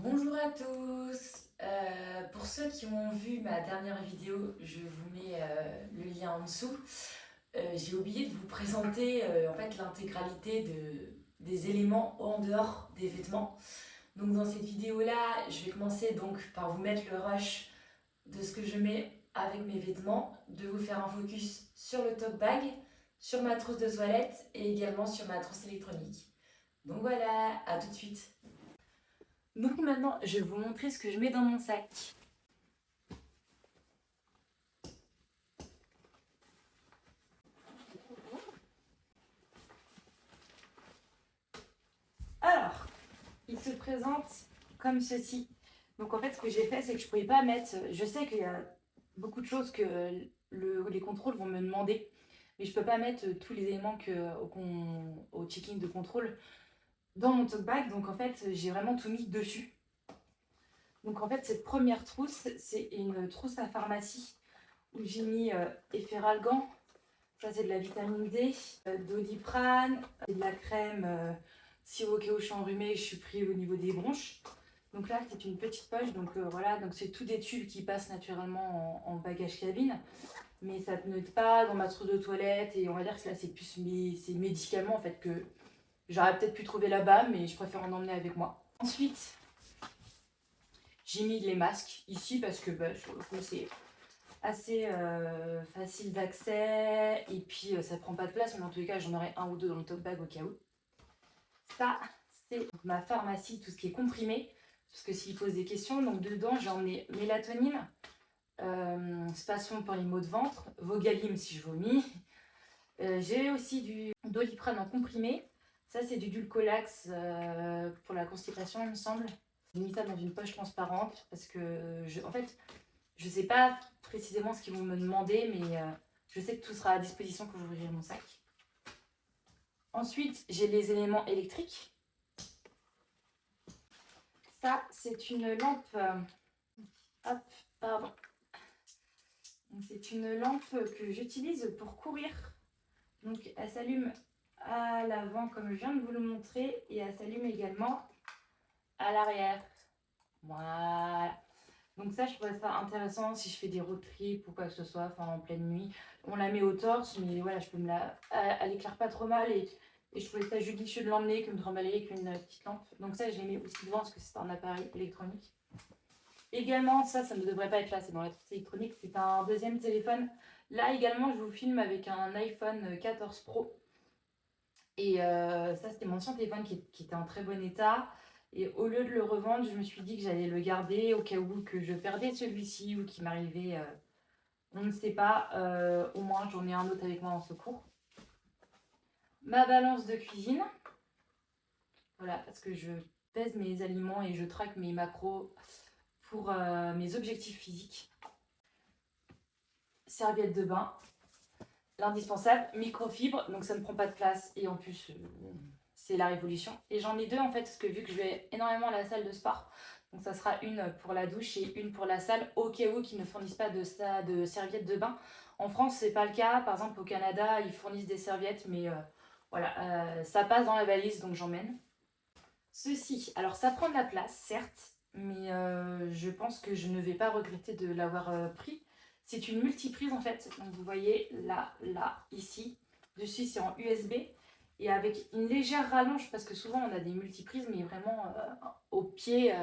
Bonjour à tous. Pour ceux qui ont vu ma dernière vidéo, je vous mets le lien en dessous. J'ai oublié de vous présenter en fait l'intégralité des éléments en dehors des vêtements. Donc dans cette vidéo-là, je vais commencer donc par vous mettre le rush de ce que je mets avec mes vêtements, de vous faire un focus sur le tote bag, sur ma trousse de toilette et également sur ma trousse électronique. Donc voilà, à tout de suite. Donc maintenant, je vais vous montrer ce que je mets dans mon sac. Alors, il se présente comme ceci. Donc en fait, ce que j'ai fait, c'est que je ne pouvais pas mettre... Je sais qu'il y a beaucoup de choses que les contrôles vont me demander, mais je ne peux pas mettre tous les éléments au checking de contrôle dans mon tote bag. Donc en fait, j'ai vraiment tout mis dessus. Donc en fait, cette première trousse, c'est une trousse à pharmacie où j'ai mis Efferalgan. Ça, c'est de la vitamine D, Doliprane, et de la crème si au cas où je suis enrhumée, je suis pris au niveau des bronches. Donc là, c'est une petite poche, donc voilà, donc c'est tout des tubes qui passent naturellement en bagage cabine, mais ça ne note pas dans ma trousse de toilette, et on va dire que là, c'est plus ces médicaments en fait que j'aurais peut-être pu trouver là-bas, mais je préfère en emmener avec moi. Ensuite, j'ai mis les masques ici parce que sur le coup, c'est assez facile d'accès et puis ça prend pas de place, mais en tous les cas j'en aurai un ou deux dans le tote bag au cas où. Ça c'est ma pharmacie, tout ce qui est comprimé, parce que s'il pose des questions, donc dedans j'ai emmené mélatonine, Spasfon pour les maux de ventre, Vogalim si je vomis, j'ai aussi du Doliprane en comprimé, ça c'est du Dulcolax pour la constipation il me semble. J'ai mis ça dans une poche transparente parce que en fait je sais pas précisément ce qu'ils vont me demander, mais je sais que tout sera à disposition quand j'ouvrirai mon sac. Ensuite, j'ai les éléments électriques. Ça, c'est une lampe... hop, pardon. C'est une lampe que j'utilise pour courir. Donc, elle s'allume à l'avant, comme je viens de vous le montrer, et elle s'allume également à l'arrière. Voilà. Donc ça, je trouvais ça intéressant si je fais des road trips ou quoi que ce soit, enfin en pleine nuit. On la met au torse, mais voilà, je peux me la... Elle éclaire pas trop mal et je trouvais ça judicieux de l'emmener que de me trimballer avec une petite lampe. Donc ça, je l'ai mis aussi devant parce que c'est un appareil électronique. Également, ça ne devrait pas être là, c'est dans la trousse électronique. C'est un deuxième téléphone. Là également, je vous filme avec un iPhone 14 Pro. Et ça, c'était mon ancien téléphone qui était en très bon état. Et au lieu de le revendre, je me suis dit que j'allais le garder au cas où que je perdais celui-ci ou qu'il m'arrivait, on ne sait pas, au moins j'en ai un autre avec moi en secours. Ma balance de cuisine, voilà, parce que je pèse mes aliments et je traque mes macros pour mes objectifs physiques. Serviette de bain, l'indispensable, microfibre, donc ça ne prend pas de place et en plus c'est la révolution. Et j'en ai deux en fait, parce que vu que je vais énormément à la salle de sport, donc ça sera une pour la douche et une pour la salle, au cas où qu'ils ne fournissent pas de serviettes de bain. En France, c'est pas le cas. Par exemple, au Canada, ils fournissent des serviettes, mais voilà, ça passe dans la valise, donc j'emmène. Ceci, alors ça prend de la place, certes, mais je pense que je ne vais pas regretter de l'avoir pris. C'est une multiprise en fait, donc vous voyez là, ici. Dessus c'est en USB et avec une légère rallonge parce que souvent on a des multiprises mais vraiment au pied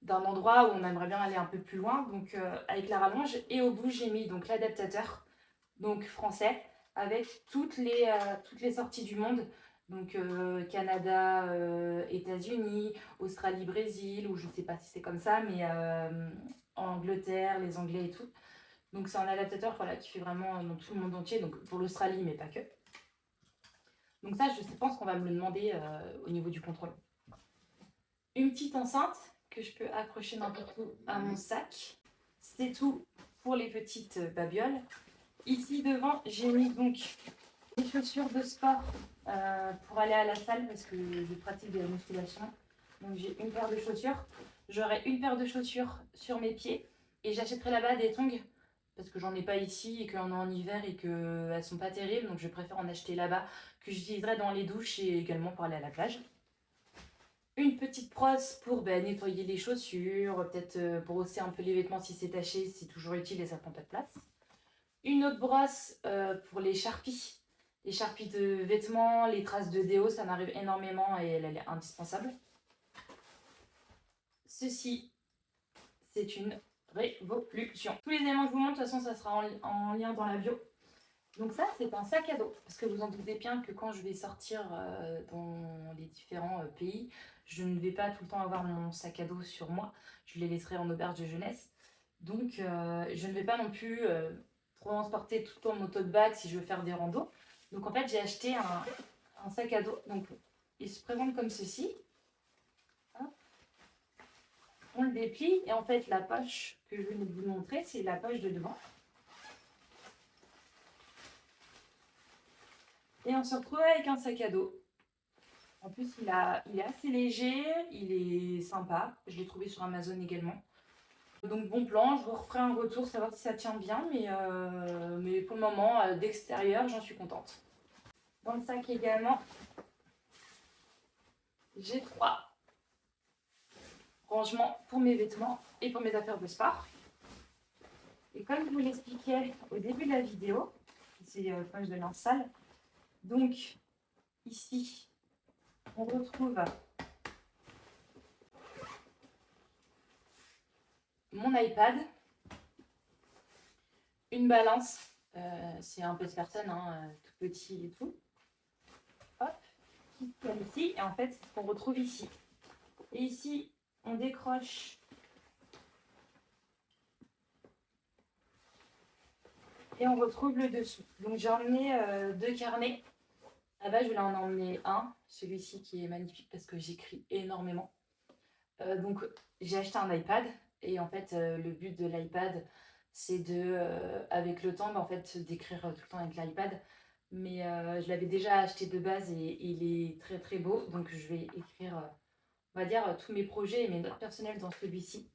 d'un endroit où on aimerait bien aller un peu plus loin. Donc avec la rallonge et au bout j'ai mis donc l'adaptateur, donc français, avec toutes les sorties du monde. Donc Canada, États-Unis, Australie, Brésil, ou je ne sais pas si c'est comme ça, mais Angleterre, les Anglais et tout. Donc c'est un adaptateur voilà, qui fait vraiment dans tout le monde entier, donc pour l'Australie, mais pas que. Donc ça, je pense qu'on va me le demander au niveau du contrôle. Une petite enceinte que je peux accrocher n'importe où à mon sac. C'est tout pour les petites babioles. Ici devant, j'ai mis donc les chaussures de sport pour aller à la salle parce que je pratique de la musculation. Donc j'ai une paire de chaussures. J'aurai une paire de chaussures sur mes pieds et j'achèterai là-bas des tongs parce que j'en ai pas ici et qu'on est en hiver et qu'elles sont pas terribles. Donc je préfère en acheter là-bas que j'utiliserai dans les douches et également pour aller à la plage. Une petite brosse pour nettoyer les chaussures, peut-être brosser un peu les vêtements si c'est taché, c'est toujours utile et ça prend pas de place. Une autre brosse pour les charpies. Les charpies de vêtements, les traces de déo, ça m'arrive énormément et elle est indispensable. Ceci, c'est une révolution. Tous les éléments que je vous montre, de toute façon, ça sera en lien dans la bio. Donc ça, c'est un sac à dos. Parce que vous en doutez bien que quand je vais sortir dans les différents pays, je ne vais pas tout le temps avoir mon sac à dos sur moi. Je les laisserai en auberge de jeunesse. Donc je ne vais pas non plus transporter tout le temps mon tote bag si je veux faire des randos. Donc en fait, j'ai acheté un sac à dos. Donc il se présente comme ceci. Hop. On le déplie et en fait, la poche que je vais vous montrer, c'est la poche de devant. Et on se retrouve avec un sac à dos. En plus, il est assez léger, il est sympa. Je l'ai trouvé sur Amazon également. Donc bon plan, je vous referai un retour, savoir si ça tient bien. Mais pour le moment, d'extérieur, j'en suis contente. Dans le sac également, j'ai 3 rangements pour mes vêtements et pour mes affaires de sport. Et comme je vous l'expliquais au début de la vidéo, c'est poche de linge sale. Donc ici, on retrouve mon iPad, une balance, c'est un peu de personne, hein, tout petit et tout. Hop, qui se colle ici, et en fait, c'est ce qu'on retrouve ici. Et ici, on décroche et on retrouve le dessous. Donc j'ai emmené 2 carnets. À la base, je voulais en emmener un, celui-ci qui est magnifique parce que j'écris énormément. Donc j'ai acheté un iPad et en fait le but de l'iPad c'est avec le temps en fait d'écrire tout le temps avec l'iPad, mais je l'avais déjà acheté de base et il est très très beau, donc je vais écrire on va dire tous mes projets et mes notes personnelles dans celui-ci.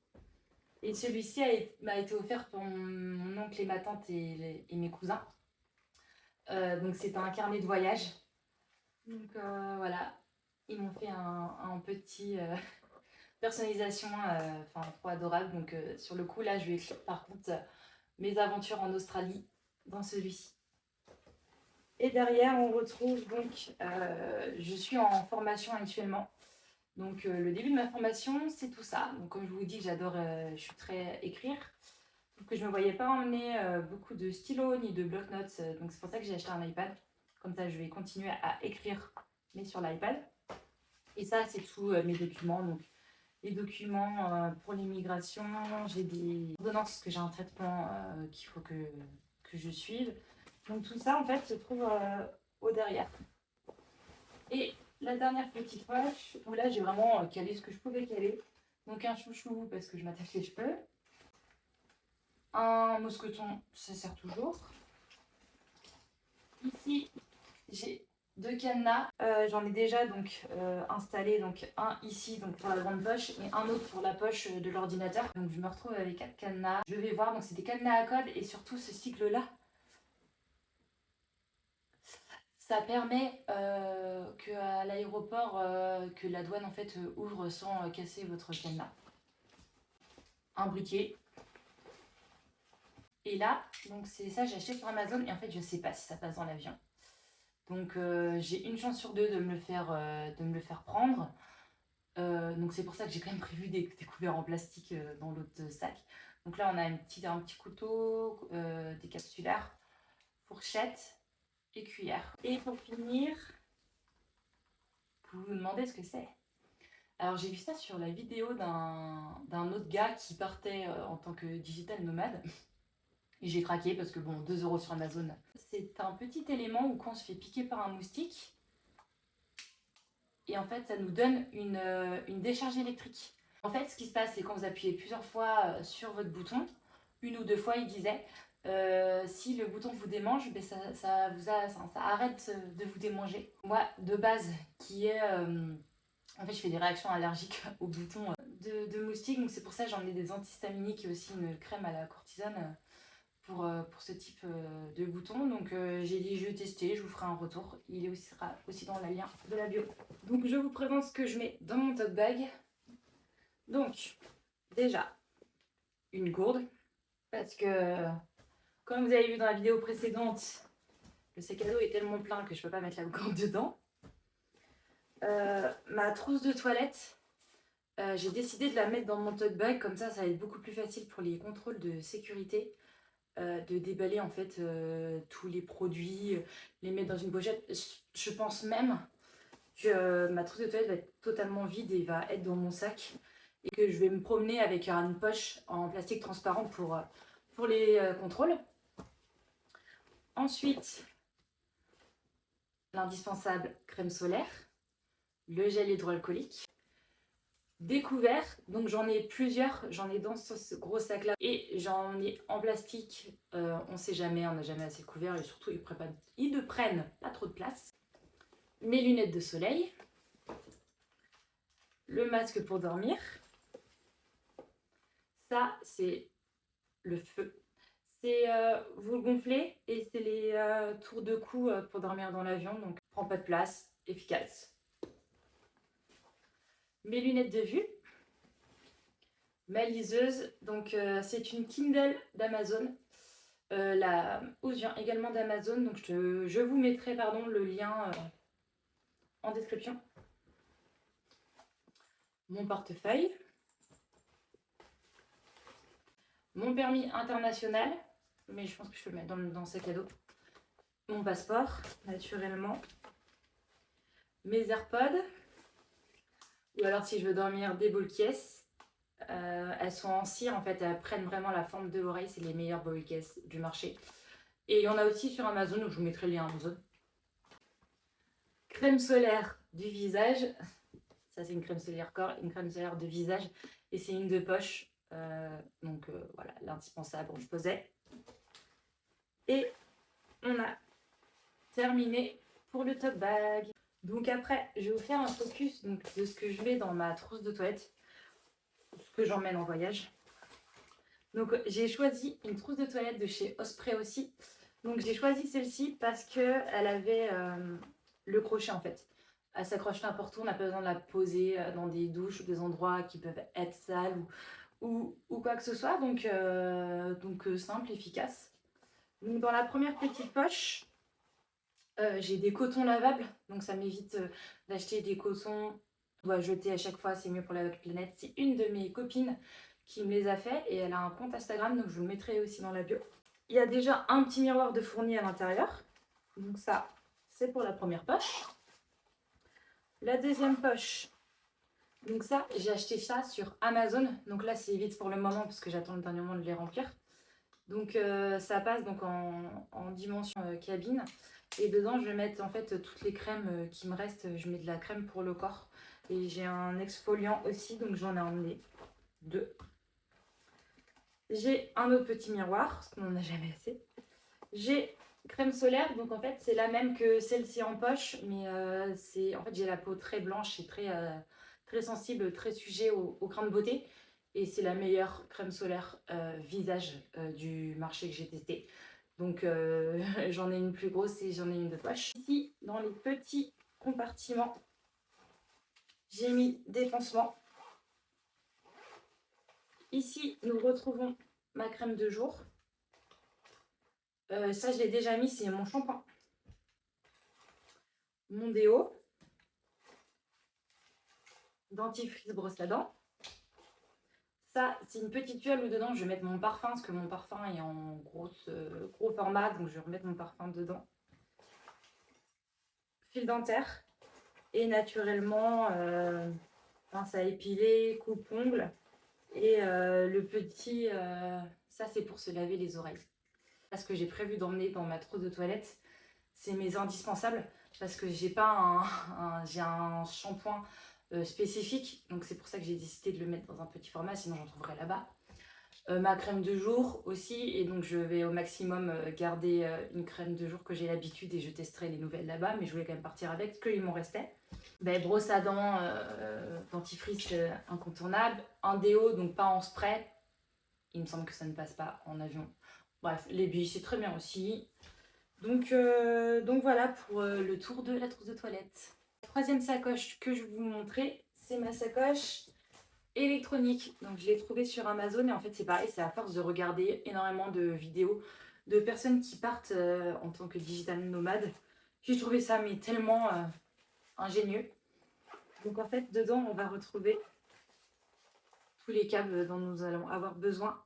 Et celui-ci m'a été offert par mon oncle et ma tante et mes cousins. Donc c'est un carnet de voyage. Donc voilà, ils m'ont fait un petit personnalisation, trop adorable. Donc sur le coup, là, je vais écrire par contre mes aventures en Australie dans celui-ci. Et derrière, on retrouve donc, je suis en formation actuellement. Donc le début de ma formation, c'est tout ça. Donc comme je vous dis, j'adore, je suis très écrire. Donc je ne me voyais pas emmener beaucoup de stylos ni de bloc-notes. Donc c'est pour ça que j'ai acheté un iPad. Comme ça, je vais continuer à écrire, mais sur l'iPad. Et ça, c'est tous mes documents. Donc les documents pour l'immigration, j'ai des ordonnances que j'ai un traitement qu'il faut que je suive. Donc tout ça en fait se trouve au derrière. Et la dernière petite poche, où là j'ai vraiment calé ce que je pouvais caler. Donc un chouchou parce que je m'attache les cheveux. Un mousqueton, ça sert toujours. Ici j'ai 2 cadenas. J'en ai déjà donc installé donc un ici donc pour la grande poche et un autre pour la poche de l'ordinateur. Donc je me retrouve avec 4 cadenas. Je vais voir, donc c'est des cadenas à code et surtout ce cycle là. Ça permet qu'à l'aéroport, que la douane en fait ouvre sans casser votre cadenas. Un briquet. Et là, donc c'est ça, j'ai acheté sur Amazon et en fait je sais pas si ça passe dans l'avion. Donc j'ai une chance sur 2 de me le faire prendre. Donc c'est pour ça que j'ai quand même prévu des couverts en plastique dans l'autre sac. Donc là on a un petit couteau, des capsulaires, fourchette et cuillère. Et pour finir, vous vous demandez ce que c'est. Alors j'ai vu ça sur la vidéo d'un autre gars qui partait en tant que digital nomade. Et j'ai craqué parce que bon, 2 € sur Amazon. C'est un petit élément où quand on se fait piquer par un moustique, et en fait ça nous donne une décharge électrique. En fait ce qui se passe c'est quand vous appuyez plusieurs fois sur votre bouton, 1 ou 2 fois il disait, si le bouton vous démange, ben ça arrête de vous démanger. Moi de base qui est... en fait je fais des réactions allergiques aux boutons de moustique, donc c'est pour ça que j'en ai des antihistaminiques et aussi une crème à la cortisone pour ce type de bouton. Donc j'ai dit je vais tester, je vous ferai un retour. Il est aussi, sera aussi dans le lien de la bio. Donc je vous présente ce que je mets dans mon tote bag. Donc déjà une gourde, parce que comme vous avez vu dans la vidéo précédente, le sac à dos est tellement plein que je peux pas mettre la gourde dedans. Ma trousse de toilette, j'ai décidé de la mettre dans mon tote bag, comme ça va être beaucoup plus facile pour les contrôles de sécurité, de déballer en fait tous les produits, les mettre dans une pochette. Je pense même que ma trousse de toilette va être totalement vide et va être dans mon sac, et que je vais me promener avec une poche en plastique transparent pour les contrôles. Ensuite, l'indispensable crème solaire, le gel hydroalcoolique, des couverts, donc j'en ai plusieurs, j'en ai dans ce gros sac là et j'en ai en plastique, on sait jamais, on n'a jamais assez de couverts et surtout ils ne prennent pas trop de place. Mes lunettes de soleil, le masque pour dormir, ça c'est le feu. C'est vous le gonflez et c'est les tours de cou pour dormir dans l'avion, donc prend pas de place, efficace. Mes lunettes de vue, ma liseuse, donc c'est une Kindle d'Amazon. La housse vient également d'Amazon, donc je vous mettrai le lien en description. Mon portefeuille, mon permis international, mais je pense que je peux le mettre dans le sac à dos. Mon passeport, naturellement. Mes AirPods, ou alors si je veux dormir, des ball cases. Elles sont en cire en fait, elles prennent vraiment la forme de l'oreille, c'est les meilleures ball cases du marché. Et il y en a aussi sur Amazon, donc je vous mettrai le lien Amazon. Crème solaire du visage, ça c'est une crème solaire corps, une crème solaire de visage, et c'est une de poche, donc voilà, l'indispensable, je posais. Et on a terminé pour le top bag. Donc après, je vais vous faire un focus donc, de ce que je mets dans ma trousse de toilette, ce que j'emmène en voyage. Donc j'ai choisi une trousse de toilette de chez Osprey aussi. Donc j'ai choisi celle-ci parce qu'elle avait le crochet en fait. Elle s'accroche n'importe où, on n'a pas besoin de la poser dans des douches ou des endroits qui peuvent être sales ou quoi que ce soit. Donc simple, efficace. Donc dans la première petite poche, j'ai des cotons lavables. Donc ça m'évite d'acheter des cotons, on doit jeter à chaque fois, c'est mieux pour la planète. C'est une de mes copines qui me les a fait et elle a un compte Instagram, donc je vous le mettrai aussi dans la bio. Il y a déjà un petit miroir de fourni à l'intérieur, donc ça c'est pour la première poche. La deuxième poche, donc ça j'ai acheté ça sur Amazon, donc là c'est vite pour le moment parce que j'attends le dernier moment de les remplir. Donc ça passe donc en dimension cabine, et dedans je vais mettre en fait toutes les crèmes qui me restent. Je mets de la crème pour le corps et j'ai un exfoliant aussi, donc j'en ai emmené 2. J'ai un autre petit miroir, parce qu'on n'en a jamais assez. J'ai crème solaire, donc en fait c'est la même que celle-ci en poche, mais en fait j'ai la peau très blanche et très sensible, très sujet au grain de beauté. Et c'est la meilleure crème solaire visage du marché que j'ai testé. Donc j'en ai une plus grosse et j'en ai une de poche. Ici, dans les petits compartiments, j'ai mis des pansements. Ici, nous retrouvons ma crème de jour. Ça, je l'ai déjà mis, c'est mon shampoing. Mon déo. Dentifrice, brosse à dents. Ça, c'est une petite tuile où dedans, je vais mettre mon parfum, parce que mon parfum est en gros format, donc je vais remettre mon parfum dedans. Fil dentaire. Et naturellement, pince à épiler, coupe-ongles. Et le petit, ça c'est pour se laver les oreilles. Ce que j'ai prévu d'emmener dans ma trousse de toilette, c'est mes indispensables, parce que j'ai pas j'ai un shampoing spécifique, donc c'est pour ça que j'ai décidé de le mettre dans un petit format, sinon j'en trouverai là-bas. Ma crème de jour aussi, et donc je vais au maximum garder une crème de jour que j'ai l'habitude, et je testerai les nouvelles là-bas, mais je voulais quand même partir avec ce qu'il m'en restait. Brosse à dents, dentifrice incontournable, un déo, donc pas en spray, il me semble que ça ne passe pas en avion Bref, l'aiguille c'est très bien aussi. Donc voilà pour le tour de la trousse de toilette. La troisième sacoche que je vais vous montrer, c'est ma sacoche électronique. Donc je l'ai trouvée sur Amazon et en fait c'est pareil, c'est à force de regarder énormément de vidéos de personnes qui partent en tant que digital nomade. J'ai trouvé ça mais tellement ingénieux. Donc en fait dedans on va retrouver tous les câbles dont nous allons avoir besoin.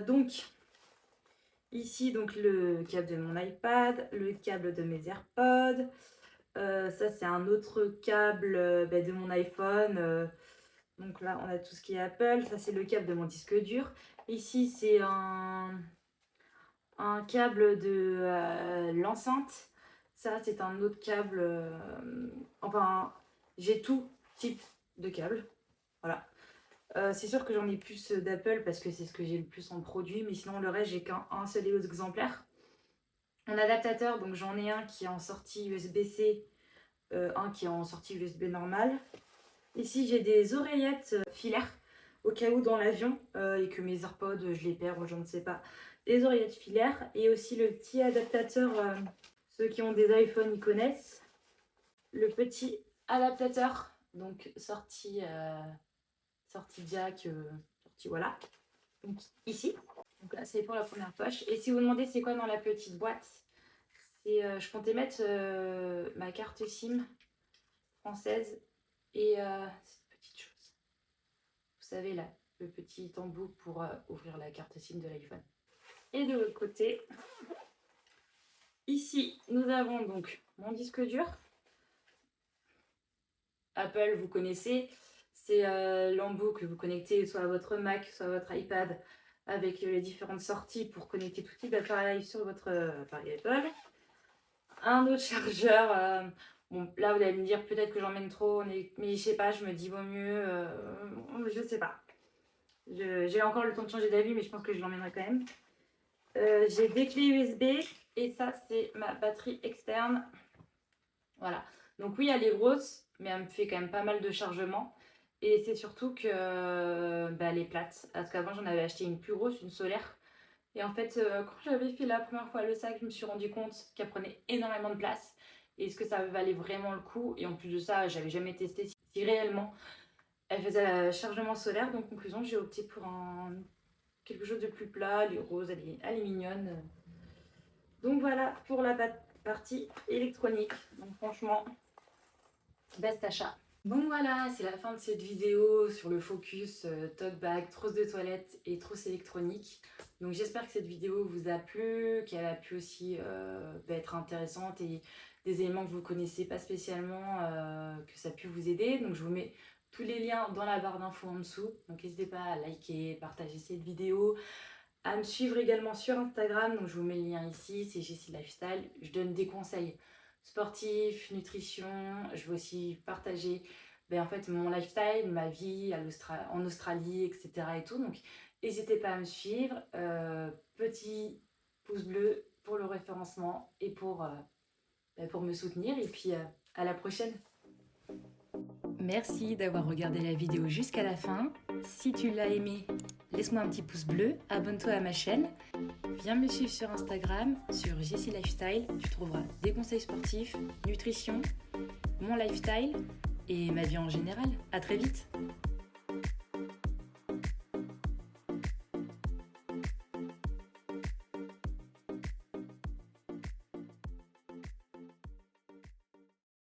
Donc ici donc le câble de mon iPad, le câble de mes AirPods. Ça c'est un autre câble de mon iPhone. Donc là on a tout ce qui est Apple. Ça c'est le câble de mon disque dur. Ici c'est un câble de l'enceinte. Ça c'est un autre câble. Enfin j'ai tout type de câble. Voilà. C'est sûr que j'en ai plus d'Apple parce que c'est ce que j'ai le plus en produit, mais sinon le reste j'ai qu'un seul exemplaire. En adaptateur, donc j'en ai un qui est en sortie USB-C, un qui est en sortie USB normale. Ici j'ai des oreillettes filaires au cas où dans l'avion et que mes AirPods je les perds ou je ne sais pas. Des oreillettes filaires et aussi le petit adaptateur, ceux qui ont des iPhones ils connaissent. Le petit adaptateur, donc sortie jack, sortie voilà. Donc ici. Donc là c'est pour la première poche. Et si vous demandez c'est quoi dans la petite boîte, c'est je comptais mettre ma carte SIM française et cette petite chose. Vous savez là, le petit embout pour ouvrir la carte SIM de l'iPhone. Et de l'autre côté, ici nous avons donc mon disque dur. Apple, vous connaissez, c'est l'embout que vous connectez soit à votre Mac, soit à votre iPad avec les différentes sorties pour connecter tout type d'appareil sur votre appareil Apple. Un autre chargeur, bon là vous allez me dire peut-être que j'emmène trop, mais je sais pas, je me dis vaut mieux, je sais pas. J'ai encore le temps de changer d'avis, mais je pense que je l'emmènerai quand même. J'ai des clés USB et ça c'est ma batterie externe. Voilà. Donc oui, elle est grosse, mais elle me fait quand même pas mal de chargement. Et c'est surtout que elle est plate. Parce qu'avant, j'en avais acheté une plus grosse, une solaire. Et en fait, quand j'avais fait la première fois le sac, je me suis rendu compte qu'elle prenait énormément de place. Et est-ce que ça valait vraiment le coup? Et en plus de ça, j'avais jamais testé si réellement elle faisait le chargement solaire. Donc conclusion, j'ai opté pour quelque chose de plus plat. Elle est rose, elle est mignonne. Donc voilà pour la partie électronique. Donc franchement, best achat. Bon voilà, c'est la fin de cette vidéo sur le focus tote bag, trousse de toilette et trousse électronique. Donc j'espère que cette vidéo vous a plu, qu'elle a pu aussi être intéressante et des éléments que vous connaissez pas spécialement, que ça a pu vous aider. Donc je vous mets tous les liens dans la barre d'infos en dessous. Donc n'hésitez pas à liker, partager cette vidéo, à me suivre également sur Instagram. Donc je vous mets le lien ici, c'est Jessie Lifestyle. Je donne des conseils sportif, nutrition. Je vais aussi partager en fait mon lifestyle, ma vie en Australie, etc. et tout. Donc n'hésitez pas à me suivre. Petit pouce bleu pour le référencement et pour me soutenir. Et puis à la prochaine. Merci d'avoir regardé la vidéo jusqu'à la fin. Si tu l'as aimé, laisse-moi un petit pouce bleu, abonne-toi à ma chaîne. Viens me suivre sur Instagram, sur Jessie Lifestyle. Tu trouveras des conseils sportifs, nutrition, mon lifestyle et ma vie en général. À très vite!